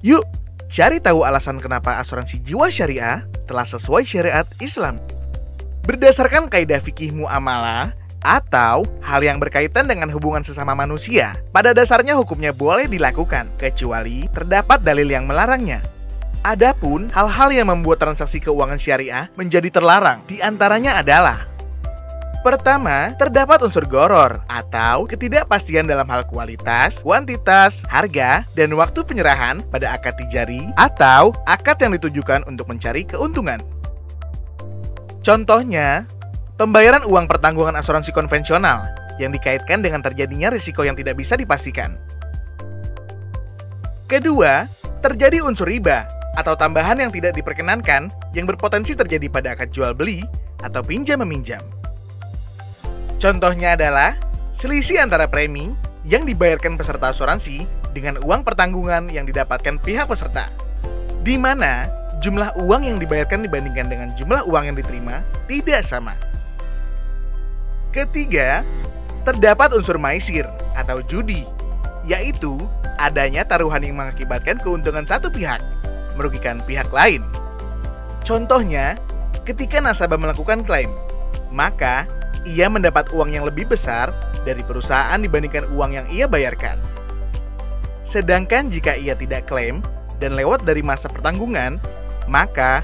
Yuk, cari tahu alasan kenapa asuransi jiwa syariah telah sesuai syariat Islam. Berdasarkan kaidah fikih muamalah atau hal yang berkaitan dengan hubungan sesama manusia, pada dasarnya hukumnya boleh dilakukan, kecuali terdapat dalil yang melarangnya. Adapun hal-hal yang membuat transaksi keuangan syariah menjadi terlarang, diantaranya adalah: pertama, terdapat unsur gharar atau ketidakpastian dalam hal kualitas, kuantitas, harga, dan waktu penyerahan pada akad tijari atau akad yang ditujukan untuk mencari keuntungan. Contohnya, pembayaran uang pertanggungan asuransi konvensional yang dikaitkan dengan terjadinya risiko yang tidak bisa dipastikan. Kedua, terjadi unsur riba atau tambahan yang tidak diperkenankan yang berpotensi terjadi pada akad jual beli atau pinjam-meminjam. Contohnya adalah selisih antara premi yang dibayarkan peserta asuransi dengan uang pertanggungan yang didapatkan pihak peserta, di mana jumlah uang yang dibayarkan dibandingkan dengan jumlah uang yang diterima tidak sama. Ketiga, terdapat unsur maisir atau judi, yaitu adanya taruhan yang mengakibatkan keuntungan satu pihak merugikan pihak lain. Contohnya, ketika nasabah melakukan klaim, maka ia mendapat uang yang lebih besar dari perusahaan dibandingkan uang yang ia bayarkan. Sedangkan jika ia tidak klaim dan lewat dari masa pertanggungan, maka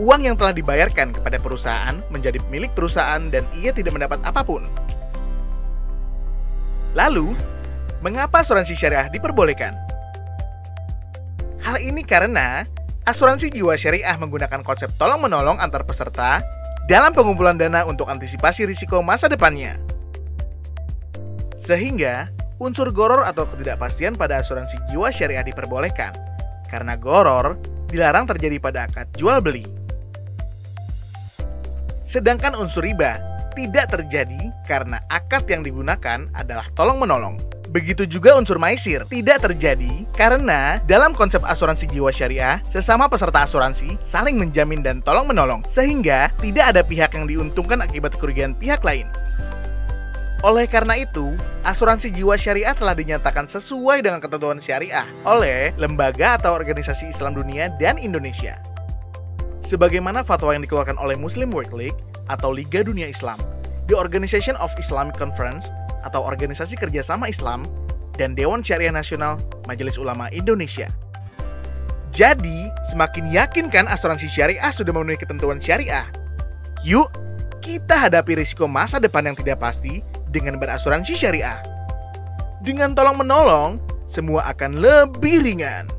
uang yang telah dibayarkan kepada perusahaan menjadi milik perusahaan dan ia tidak mendapat apapun. Lalu, mengapa asuransi syariah diperbolehkan? Hal ini karena asuransi jiwa syariah menggunakan konsep tolong-menolong antar peserta dalam pengumpulan dana untuk antisipasi risiko masa depannya. Sehingga, unsur gharar atau ketidakpastian pada asuransi jiwa syariah diperbolehkan, karena gharar dilarang terjadi pada akad jual beli. Sedangkan unsur riba tidak terjadi karena akad yang digunakan adalah tolong-menolong. Begitu juga unsur maisir tidak terjadi karena dalam konsep asuransi jiwa syariah, sesama peserta asuransi saling menjamin dan tolong-menolong, sehingga tidak ada pihak yang diuntungkan akibat kerugian pihak lain. Oleh karena itu, asuransi jiwa syariah telah dinyatakan sesuai dengan ketentuan syariah oleh lembaga atau organisasi Islam dunia dan Indonesia. Sebagaimana fatwa yang dikeluarkan oleh Muslim World League atau Liga Dunia Islam, The Organization of Islamic Conference atau Organisasi Kerjasama Islam, dan Dewan Syariah Nasional Majelis Ulama Indonesia. Jadi, semakin yakinkan asuransi syariah sudah memenuhi ketentuan syariah? Yuk, kita hadapi risiko masa depan yang tidak pasti dengan berasuransi syariah. Dengan tolong-menolong, semua akan lebih ringan.